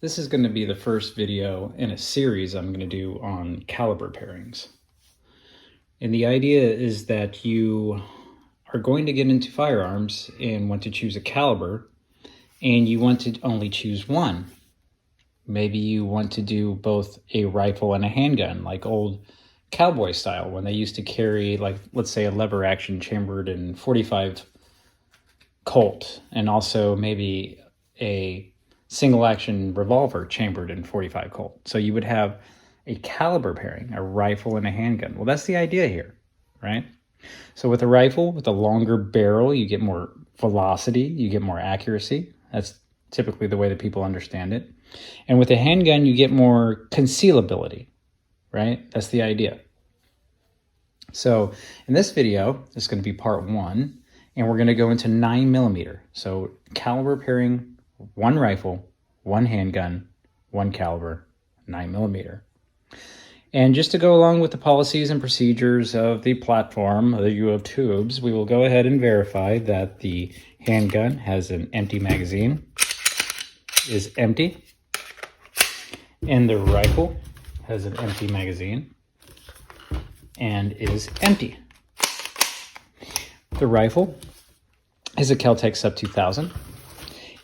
This is going to be the first video in a series I'm going to do on caliber pairings. And the idea is that you are going to get into firearms and want to choose a caliber, and you want to only choose one. Maybe you want to do both a rifle and a handgun, like old cowboy style, when they used to carry, like, let's say a lever action chambered in 45 Colt, and also maybe a single action revolver chambered in 45 Colt. So you would have a caliber pairing, a rifle and a handgun. Well, that's the idea here, right? So with a rifle, with a longer barrel, you get more velocity, you get more accuracy. That's typically the way that people understand it. And with a handgun, you get more concealability, right? That's the idea. So in this video, it's going to be part one, and we're going to go into 9mm. So caliber pairing, one rifle, one handgun, one caliber, 9mm. And just to go along with the policies and procedures of the platform, the YouTubes, we will go ahead and verify that the handgun has an empty magazine, is empty, and the rifle has an empty magazine and is empty. The rifle is a Kel-Tec Sub 2000.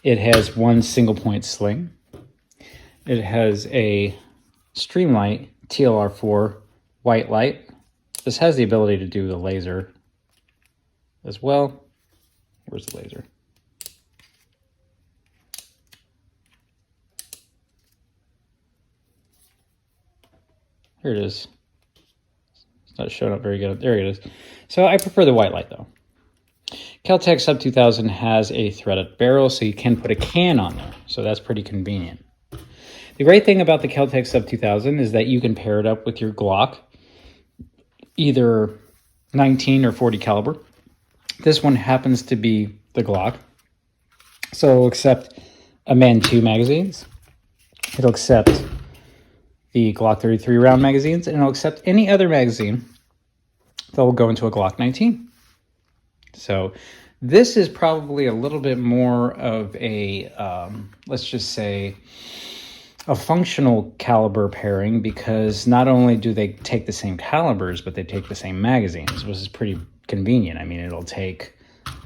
It has one single point sling. It has a Streamlight TLR4 white light. This has the ability to do the laser as well. Where's the laser? Here it is. It's not showing up very good. There it is. So I prefer the white light though. Kel-Tec Sub 2000 has a threaded barrel, so you can put a can on there. So that's pretty convenient. The great thing about the Kel-Tec Sub 2000 is that you can pair it up with your Glock, either 19 or 40 caliber. This one happens to be the Glock. So it'll accept a Man 2 magazines. It'll accept the Glock 33 round magazines, and it'll accept any other magazine that will go into a Glock 19. So this is probably a little bit more of a, let's just say, a functional caliber pairing, because not only do they take the same calibers, but they take the same magazines, which is pretty convenient. I mean, it'll take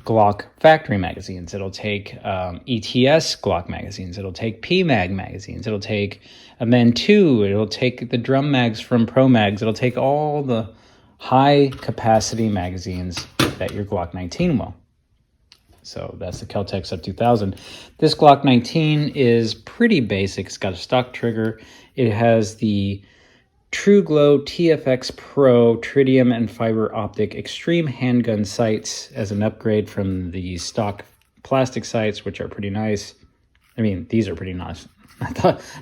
Glock factory magazines. It'll take ETS Glock magazines. It'll take PMag magazines. It'll take a Men 2. It'll take the drum mags from Pro Mags. It'll take all the high capacity magazines that your Glock 19 will. So that's the Kel-Tec Sub 2000. This Glock 19 is pretty basic. It's got a stock trigger. It has the True Glow TFX Pro tritium and fiber optic extreme handgun sights as an upgrade from the stock plastic sights, which are pretty nice. I mean, these are pretty nice.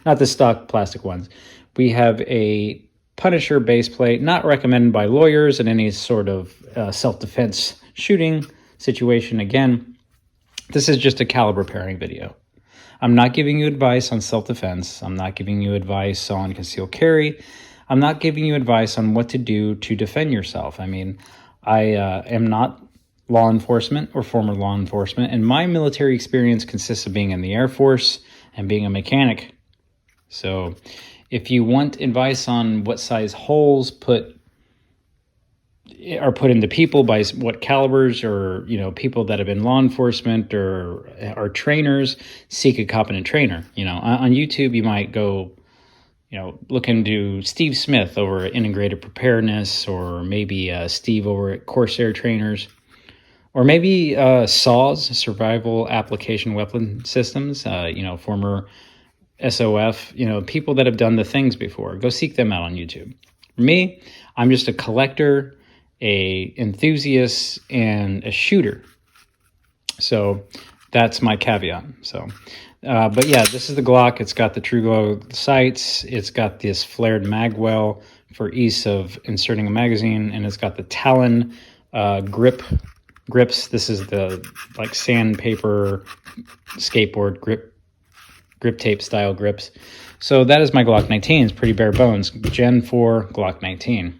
Not the stock plastic ones. We have a Punisher base plate, not recommended by lawyers in any sort of self-defense shooting situation. Again, this is just a caliber pairing video. I'm not giving you advice on self-defense. I'm not giving you advice on concealed carry. I'm not giving you advice on what to do to defend yourself. I mean, I am not law enforcement or former law enforcement, and my military experience consists of being in the Air Force and being a mechanic. So if you want advice on what size holes are put into people by what calibers, or, you know, people that have been law enforcement or are trainers, seek a competent trainer. You know, on YouTube, you might go, you know, look into Steve Smith over at Integrated Preparedness, or maybe Steve over at Corsair Trainers, or maybe SAWS, Survival Application Weapon Systems, you know, former SOF, you know, people that have done the things before. Go seek them out on YouTube. For me, I'm just a collector, a enthusiast, and a shooter. So that's my caveat. So, but yeah, this is the Glock. It's got the True Glow sights. It's got this flared magwell for ease of inserting a magazine, and it's got the Talon grips. This is the like sandpaper skateboard grip tape style grips. So that is my Glock 19. It's pretty bare bones. Gen 4 Glock 19.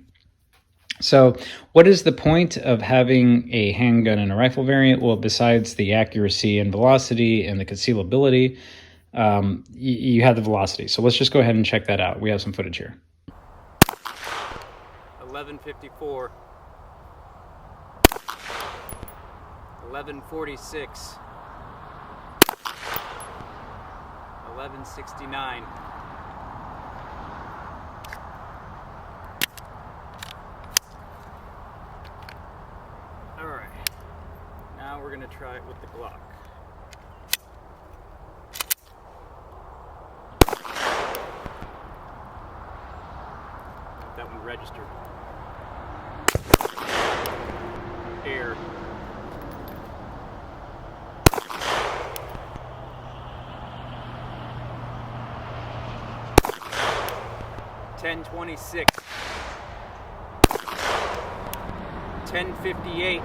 So what is the point of having a handgun and a rifle variant? Well, besides the accuracy and velocity and the concealability, you have the velocity. So let's just go ahead and check that out. We have some footage here. 11:54, 11:46, 11:69. All right, now we're gonna try it with the Glock. That one registered. Air. $10.26. $10.58.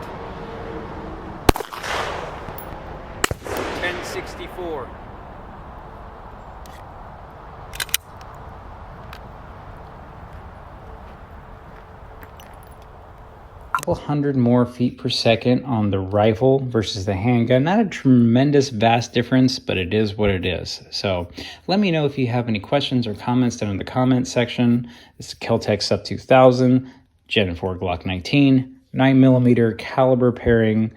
$10.64. Couple hundred more feet per second on the rifle versus the handgun. Not a tremendous vast difference, but it is what it is. So let me know if you have any questions or comments down in the comment section. This is Kel-Tec Sub 2000 Gen 4 Glock 19 9mm caliber pairing,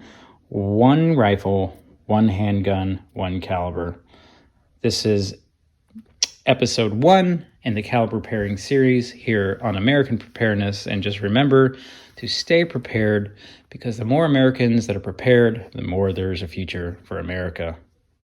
one rifle, one handgun, one caliber. This is episode 1 in the caliber pairing series here on American Preparedness. And just remember to stay prepared, because the more Americans that are prepared, the more there's a future for America.